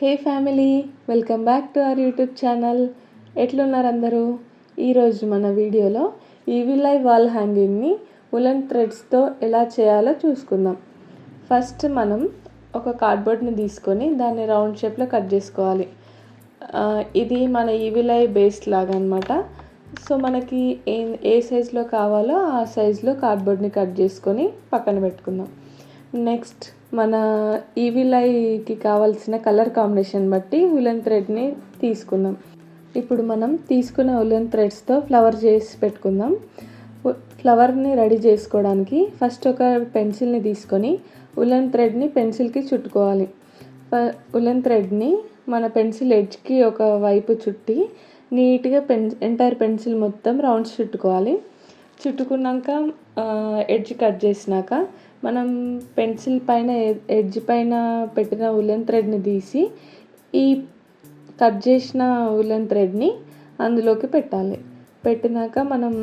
Hey family, welcome back to our YouTube channel. ఎట్లున్నారు అందరూ? ఈరోజు మన వీడియోలో ఈవిలై వాల్ హ్యాంగింగ్ని ఉలెన్ థ్రెడ్స్తో ఎలా చేయాలో చూసుకుందాం. ఫస్ట్ మనం ఒక కార్డ్బోర్డ్ని తీసుకొని దాన్ని రౌండ్ షేప్లో కట్ చేసుకోవాలి. ఇది మన ఈవిలై బేస్ లాగా అనమాట. సో మనకి ఏ సైజులో కావాలో ఆ సైజులో కార్డ్బోర్డ్ని కట్ చేసుకొని పక్కన పెట్టుకుందాం. నెక్స్ట్ మన ఈవిలైకి కావాల్సిన కలర్ కాంబినేషన్ బట్టి ఉలెన్ థ్రెడ్ని తీసుకుందాం. ఇప్పుడు మనం తీసుకున్న ఉలెన్ థ్రెడ్స్తో ఫ్లవర్ చేసి పెట్టుకుందాం. ఫ్లవర్ని రెడీ చేసుకోవడానికి ఫస్ట్ ఒక పెన్సిల్ని తీసుకొని ఉలెన్ థ్రెడ్ని పెన్సిల్కి చుట్టుకోవాలి. ఉలెన్ థ్రెడ్ని మన పెన్సిల్ ఎడ్జ్కి ఒక వైపు చుట్టి నీట్గా ఎంటైర్ పెన్సిల్ మొత్తం రౌండ్స్ చుట్టుకోవాలి. చుట్టుకున్నాక ఎడ్జ్ కట్ చేసినాక మనం పెన్సిల్ పైన ఎడ్జ్ పైన పెట్టిన ఉలెన్ థ్రెడ్ని తీసి ఈ కట్ చేసిన ఉలెన్ థ్రెడ్ని అందులోకి పెట్టాలి. పెట్టినాక మనం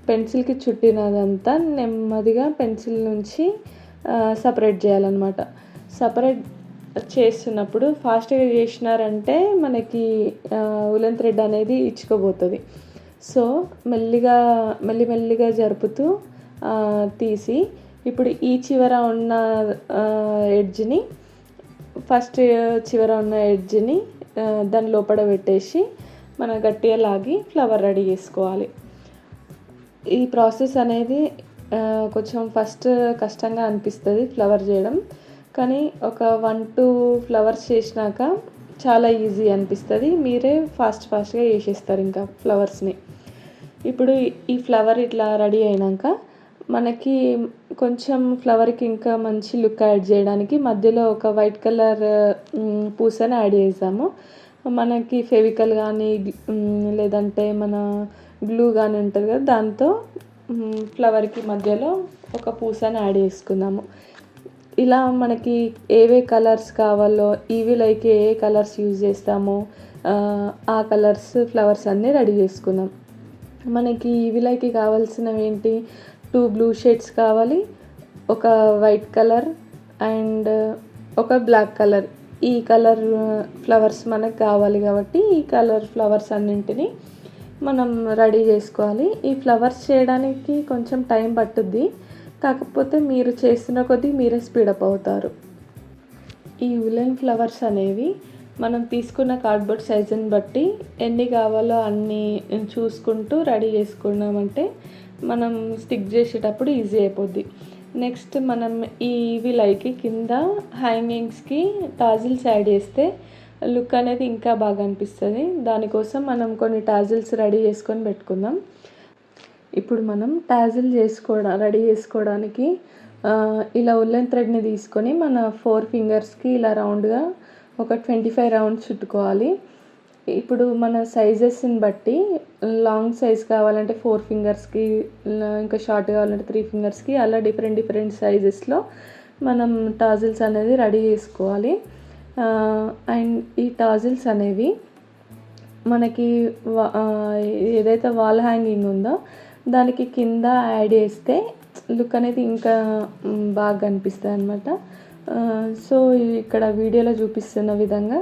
పెన్సిల్కి చుట్టినదంతా నెమ్మదిగా పెన్సిల్ నుంచి సపరేట్ చేయాలన్నమాట. సపరేట్ చేస్తున్నప్పుడు ఫాస్ట్గా చేసినారంటే మనకి ఉలెన్ థ్రెడ్ అనేది ఇచ్చుకోబోతుంది. సో మెల్లిమెల్లిగా జరుపుతూ తీసి ఇప్పుడు ఈ చివర ఉన్న ఎడ్జ్ని ఫస్ట్ చివర ఉన్న ఎడ్జ్ని దాని లోపల పెట్టేసి మనం గట్టిగా లాగి ఫ్లవర్ రెడీ చేసుకోవాలి. ఈ ప్రాసెస్ అనేది కొంచెం ఫస్ట్ కష్టంగా అనిపిస్తుంది ఫ్లవర్ చేయడం, కానీ ఒక 1-2 ఫ్లవర్స్ చేసినాక చాలా ఈజీ అనిపిస్తుంది. మీరే ఫాస్ట్గా చేసేస్తారు ఇంకా ఫ్లవర్స్ని. ఇప్పుడు ఈ ఫ్లవర్ ఇట్లా రెడీ అయినాక మనకి కొంచెం ఫ్లవర్కి ఇంకా మంచి లుక్ యాడ్ చేయడానికి మధ్యలో ఒక వైట్ కలర్ పూసని యాడ్ చేసాము. మనకి ఫెవికల్ కానీ లేదంటే మన గ్లూ కానీ ఉంటుంది కదా, దాంతో ఫ్లవర్కి మధ్యలో ఒక పూసని యాడ్ చేసుకుందాము. ఇలా మనకి ఏవే కలర్స్ కావాలో ఈవిలైకి ఏ కలర్స్ యూజ్ చేస్తామో ఆ కలర్స్ ఫ్లవర్స్ అన్నీ రెడీ చేసుకుందాం. మనకి ఈవిలైకి కావాల్సినవి ఏంటి? 2 బ్లూ షేడ్స్ కావాలి, ఒక వైట్ కలర్ అండ్ ఒక బ్లాక్ కలర్. ఈ కలర్ ఫ్లవర్స్ మనకు కావాలి కాబట్టి ఈ కలర్ ఫ్లవర్స్ అన్నింటినీ మనం రెడీ చేసుకోవాలి. ఈ ఫ్లవర్స్ చేయడానికి కొంచెం టైం పట్టుద్ది, కాకపోతే మీరు చేస్తున్న కొద్దీ మీరే స్పీడప్ అవుతారు. ఈ ఉలెన్ ఫ్లవర్స్ అనేవి మనం తీసుకున్న కార్డ్బోర్డ్ సైజుని బట్టి ఎన్ని కావాలో అన్నీ చూసుకుంటూ రెడీ చేసుకున్నామంటే మనం స్టిక్ చేసేటప్పుడు ఈజీ అయిపోద్ది. నెక్స్ట్ మనం ఈ ఈవిలైకి కింద హ్యాంగింగ్స్కి టాజిల్స్ యాడ్ చేస్తే లుక్ అనేది ఇంకా బాగా అనిపిస్తుంది. దానికోసం మనం కొన్ని టాజిల్స్ రెడీ చేసుకొని పెట్టుకుందాం. ఇప్పుడు మనం టాజిల్ రెడీ చేసుకోవడానికి ఇలా ఉలెన్ థ్రెడ్ని తీసుకొని మన 4 ఫింగర్స్కి ఇలా రౌండ్గా ఒక 25 రౌండ్స్ చుట్టుకోవాలి. ఇప్పుడు మన సైజెస్ని బట్టి లాంగ్ సైజ్ కావాలంటే 4 ఫింగర్స్కి, ఇంకా షార్ట్ కావాలంటే 3 ఫింగర్స్కి, అలా డిఫరెంట్ సైజెస్లో మనం టాజిల్స్ అనేది రెడీ చేసుకోవాలి. అండ్ ఈ టాజిల్స్ అనేవి మనకి ఏదైతే వాల్ హ్యాంగింగ్ ఉందో దానికి కింద యాడ్ చేస్తే లుక్ అనేది ఇంకా బాగా అనిపిస్తుంది అన్నమాట. సో ఇక్కడ వీడియోలో చూపిస్తున్న విధంగా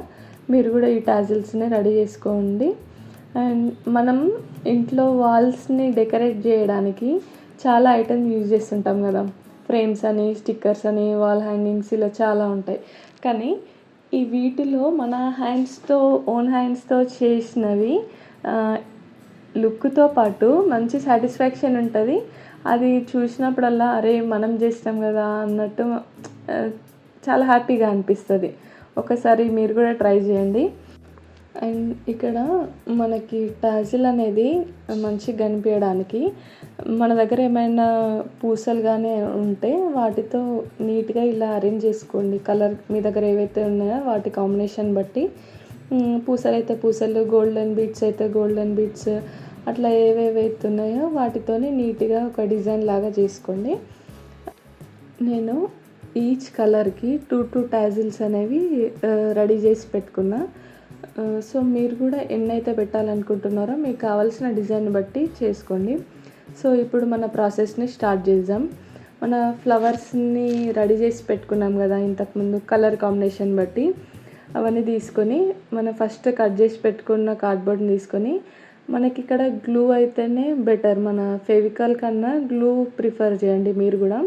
మీరు కూడా ఈ టాజిల్స్ని రెడీ చేసుకోండి. అండ్ మనం ఇంట్లో వాల్స్ని డెకరేట్ చేయడానికి చాలా ఐటమ్స్ యూజ్ చేస్తుంటాం కదా, ఫ్రేమ్స్ అని, స్టిక్కర్స్ అని, వాల్ హ్యాంగింగ్స్, ఇలా చాలా ఉంటాయి. కానీ ఈ వీటిలో మన ఓన్ హ్యాండ్స్తో చేసినవి లుక్తో పాటు మంచి సాటిస్ఫాక్షన్ ఉంటుంది. అది చూసినప్పుడల్లా అరే మనం చేసినాం కదా అన్నట్టు చాలా హ్యాపీగా అనిపిస్తుంది. ఒకసారి మీరు కూడా ట్రై చేయండి. అండ్ ఇక్కడ మనకి టాజిల్ అనేది మంచిగా కనిపించడానికి మన దగ్గర ఏమైనా పూసలు కానీ ఉంటే వాటితో నీట్గా ఇలా అరేంజ్ చేసుకోండి. కలర్ మీ దగ్గర ఏవైతే ఉన్నాయో వాటి కాంబినేషన్ బట్టి పూసలు అయితే పూసలు, గోల్డెన్ బీడ్స్ అయితే గోల్డెన్ బీడ్స్, అట్లా ఏవేవైతే ఉన్నాయో వాటితోని నీట్గా ఒక డిజైన్ లాగా చేసుకోండి. నేను ఈచ్ కలర్కి 2 టాజిల్స్ అనేవి రెడీ చేసి పెట్టుకున్నా. సో మీరు కూడా ఎన్నైతే పెట్టాలనుకుంటున్నారో మీకు కావాల్సిన డిజైన్ బట్టి చేసుకోండి. సో ఇప్పుడు మన ప్రాసెస్ని స్టార్ట్ చేద్దాం. మన ఫ్లవర్స్ని రెడీ చేసి పెట్టుకున్నాం కదా ఇంతకుముందు కలర్ కాంబినేషన్ బట్టి, అవన్నీ తీసుకొని మనం ఫస్ట్ కట్ చేసి పెట్టుకున్న కార్డ్బోర్డ్ని తీసుకొని మనకి ఇక్కడ గ్లూ అయితేనే బెటర్, మన ఫెవికాల్ కన్నా గ్లూ ప్రిఫర్ చేయండి మీరు కూడా.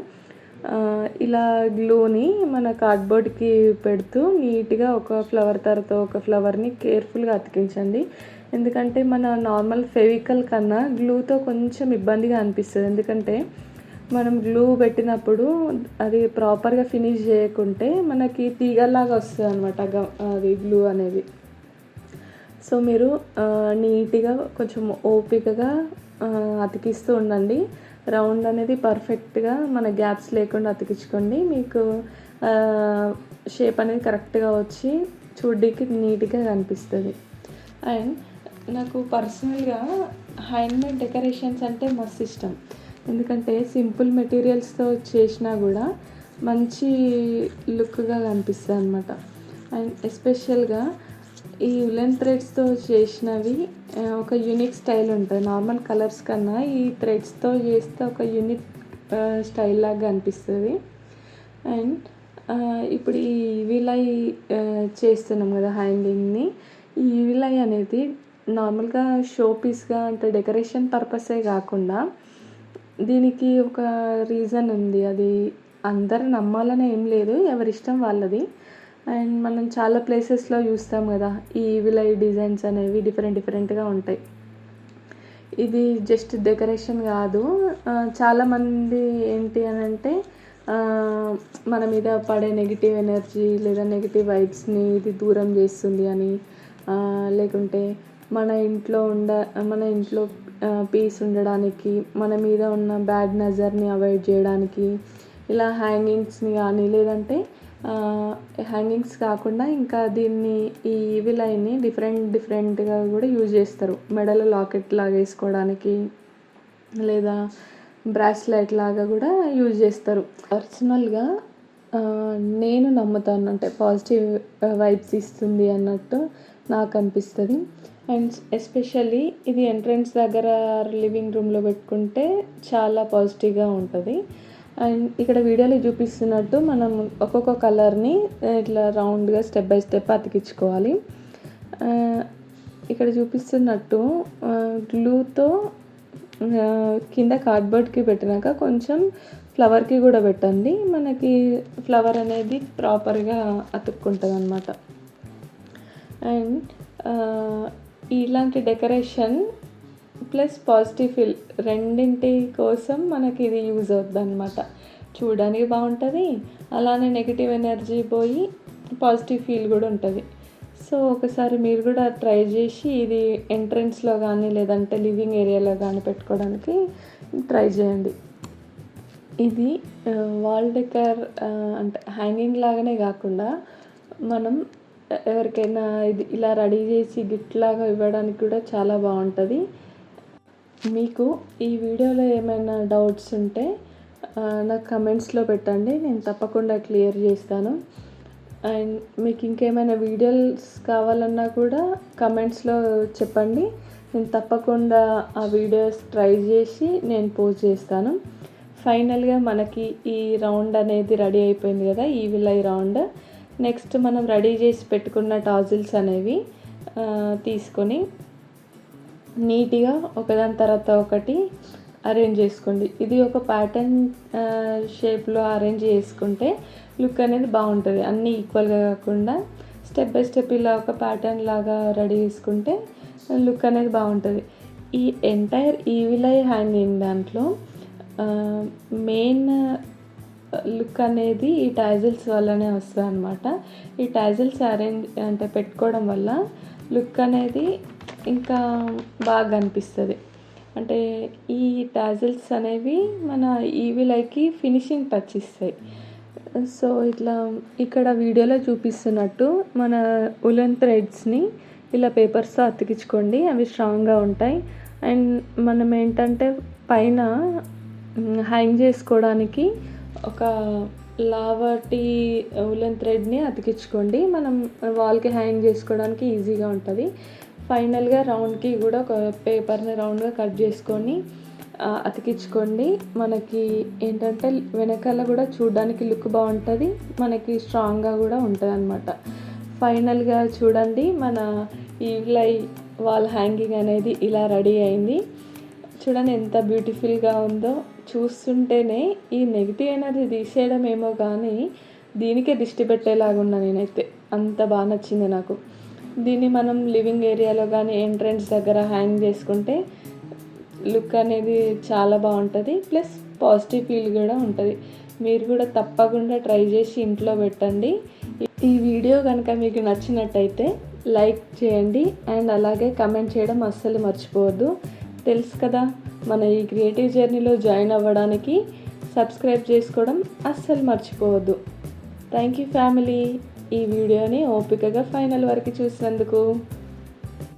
ఇలా గ్లూని మన కార్డ్బోర్డ్కి పెడుతూ నీట్గా ఒక ఫ్లవర్ తర్వాత ఒక ఫ్లవర్ని కేర్ఫుల్గా అతికించండి. ఎందుకంటే మన నార్మల్ ఫెవికల్ కన్నా గ్లూతో కొంచెం ఇబ్బందిగా అనిపిస్తుంది. ఎందుకంటే మనం గ్లూ పెట్టినప్పుడు అది ప్రాపర్గా ఫినిష్ చేయకుంటే మనకి తీగలాగా వస్తుంది అనమాట అది గ్లూ అనేది. సో మీరు నీట్గా కొంచెం ఓపికగా అతికిస్తూ ఉండండి. రౌండ్ అనేది పర్ఫెక్ట్గా మన గ్యాప్స్ లేకుండా అతికించుకోండి. మీకు షేప్ అనేది కరెక్ట్గా వచ్చి చూడ్డానికి నీట్గా కనిపిస్తుంది. అండ్ నాకు పర్సనల్గా హ్యాండ్మేడ్ డెకరేషన్స్ అంటే మస్తు ఇష్టం. ఎందుకంటే సింపుల్ మెటీరియల్స్తో చేసినా కూడా మంచి లుక్గా కనిపిస్తుంది అనమాట. అండ్ ఎస్పెషల్గా ఈ ఉలెన్ థ్రెడ్స్తో చేసినవి ఒక యూనిక్ స్టైల్ ఉంటుంది. నార్మల్ కలర్స్ కన్నా ఈ థ్రెడ్స్తో చేస్తే ఒక యూనిక్ స్టైల్ లాగా అనిపిస్తుంది. అండ్ ఇప్పుడు ఈ విలై చేస్తున్నాం కదా హ్యాంగింగ్ని, ఈ విలై అనేది నార్మల్గా షో పీస్గా అంటే డెకరేషన్ పర్పసే కాకుండా దీనికి ఒక రీజన్ ఉంది. అది అందరు నమ్మాలని ఏం లేదు, ఎవరిష్టం వాళ్ళది. అండ్ మనం చాలా ప్లేసెస్లో చూస్తాం కదా ఈ విలై డిజైన్స్ అనేవి డిఫరెంట్గా ఉంటాయి. ఇది జస్ట్ డెకరేషన్ కాదు, చాలామంది ఏంటి అని అంటే మన మీద పడే నెగిటివ్ ఎనర్జీ లేదా నెగిటివ్ వైబ్స్ని ఇది దూరం చేస్తుంది అని, లేకుంటే మన ఇంట్లో పీస్ ఉండడానికి, మన మీద ఉన్న బ్యాడ్ నజర్ని అవాయిడ్ చేయడానికి ఇలా హ్యాంగింగ్స్ని కానీ, లేదంటే హ్యాంగింగ్స్ కాకుండా ఇంకా దీన్ని ఈ విలైని డిఫరెంట్గా కూడా యూజ్ చేస్తారు. మెడలో లాకెట్ లాగా వేసుకోవడానికి లేదా బ్రాస్లెట్ లాగా కూడా యూజ్ చేస్తారు. పర్సనల్గా నేను నమ్ముతాను, అంటే పాజిటివ్ వైబ్స్ ఇస్తుంది అన్నట్టు నాకు అనిపిస్తుంది. అండ్ ఎస్పెషల్లీ ఇది ఎంట్రన్స్ దగ్గర లివింగ్ రూమ్లో పెట్టుకుంటే చాలా పాజిటివ్గా ఉంటుంది. అండ్ ఇక్కడ వీడియోలో చూపిస్తున్నట్టు మనం ఒక్కొక్క కలర్ని ఇట్లా రౌండ్గా స్టెప్ బై స్టెప్ అతికించుకోవాలి. ఇక్కడ చూపిస్తున్నట్టు గ్లూతో కింద కార్డ్బోర్డ్కి పెట్టినాక కొంచెం ఫ్లవర్కి కూడా పెట్టండి, మనకి ఫ్లవర్ అనేది ప్రాపర్గా అతుక్కుంటుంది అన్నమాట. అండ్ ఇలాంటి డెకరేషన్ ప్లస్ పాజిటివ్ ఫీల్ రెండింటి కోసం మనకి ఇది యూజ్ అవుతుంది అనమాట. చూడడానికి బాగుంటుంది, అలానే నెగిటివ్ ఎనర్జీ పోయి పాజిటివ్ ఫీల్ కూడా ఉంటుంది. సో ఒకసారి మీరు కూడా ట్రై చేసి ఇది ఎంట్రన్స్లో కానీ లేదంటే లివింగ్ ఏరియాలో కానీ పెట్టుకోవడానికి ట్రై చేయండి. ఇది వాల్ డెకర్ అంటే హ్యాంగింగ్ లాగానే కాకుండా మనం ఎవరికైనా ఇది ఇలా రెడీ చేసి గిఫ్ట్ లాగా ఇవ్వడానికి కూడా చాలా బాగుంటుంది. మీకు ఈ వీడియోలో ఏమైనా డౌట్స్ ఉంటే నాకు కమెంట్స్లో పెట్టండి, నేను తప్పకుండా క్లియర్ చేస్తాను. అండ్ మీకు ఇంకేమైనా వీడియోస్ కావాలన్నా కూడా కమెంట్స్లో చెప్పండి, నేను తప్పకుండా ఆ వీడియోస్ ట్రై చేసి నేను పోస్ట్ చేస్తాను. ఫైనల్గా మనకి ఈ రౌండ్ అనేది రెడీ అయిపోయింది కదా, ఈ విలై రౌండ్. నెక్స్ట్ మనం రెడీ చేసి పెట్టుకున్న టాజిల్స్ అనేవి తీసుకొని నీట్గా ఒకదాని తర్వాత ఒకటి అరేంజ్ చేసుకోండి. ఇది ఒక ప్యాటర్న్ షేప్లో అరేంజ్ చేసుకుంటే లుక్ అనేది బాగుంటుంది. అన్నీ ఈక్వల్గా కాకుండా స్టెప్ బై స్టెప్ ఇలా ఒక ప్యాటర్న్ లాగా రెడీ చేసుకుంటే లుక్ అనేది బాగుంటుంది. ఈ ఎంటైర్ ఈ విలై హ్యాంగింగ్ దాంట్లో మెయిన్ లుక్ అనేది ఈ టాజిల్స్ వల్లనే వస్తుంది అనమాట. ఈ టాజిల్స్ అరేంజ్ అంటే పెట్టుకోవడం వల్ల లుక్ అనేది ఇంకా బాగా అనిపిస్తుంది. అంటే ఈ టాజిల్స్ అనేవి మన ఈ విలైకి ఫినిషింగ్ టచ్ ఇస్తాయి. సో ఇట్లా ఇక్కడ వీడియోలో చూపిస్తున్నట్టు మన ఉలెన్ థ్రెడ్స్ని ఇలా పేపర్స్తో అతికించుకోండి, అవి స్ట్రాంగ్గా ఉంటాయి. అండ్ మనం ఏంటంటే పైన హ్యాంగ్ చేసుకోవడానికి ఒక లావటి ఉలెన్ థ్రెడ్ని అతికించుకోండి, మనం వాల్కి హ్యాంగ్ చేసుకోవడానికి ఈజీగా ఉంటుంది. ఫైనల్గా రౌండ్కి కూడా ఒక పేపర్ని రౌండ్గా కట్ చేసుకొని అతికించుకోండి. మనకి ఏంటంటే వెనకాల కూడా చూడడానికి లుక్ బాగుంటుంది, మనకి స్ట్రాంగ్గా కూడా ఉంటుంది అనమాట. ఫైనల్గా చూడండి మన ఈవ్లై వాల్ హ్యాంగింగ్ అనేది ఇలా రెడీ అయింది. చూడండి ఎంత బ్యూటిఫుల్గా ఉందో. చూస్తుంటేనే ఈ నెగిటివ్ ఎనర్జీ తీసేయడం ఏమో కానీ దీనికే దిష్టి పెట్టేలాగా ఉన్నా నేనైతే. అంత బాగా నచ్చింది నాకు. దీన్ని మనం లివింగ్ ఏరియాలో కానీ ఎంట్రన్స్ దగ్గర హ్యాంగ్ చేసుకుంటే లుక్ అనేది చాలా బాగుంటుంది. ప్లస్ పాజిటివ్ ఫీల్ కూడా ఉంటుంది. మీరు కూడా తప్పకుండా ట్రై చేసి ఇంట్లో పెట్టండి. ఈ వీడియో కనుక మీకు నచ్చినట్టయితే లైక్ చేయండి అండ్ అలాగే కమెంట్ చేయడం అస్సలు మర్చిపోవద్దు. తెలుసు కదా, మన ఈ క్రియేటివ్ జర్నీలో జాయిన్ అవ్వడానికి సబ్స్క్రైబ్ చేసుకోవడం అస్సలు మర్చిపోవద్దు. థ్యాంక్ యూ ఫ్యామిలీ, ఈ వీడియోని ఓపికగా ఫైనల్ వరకు చూసినందుకు.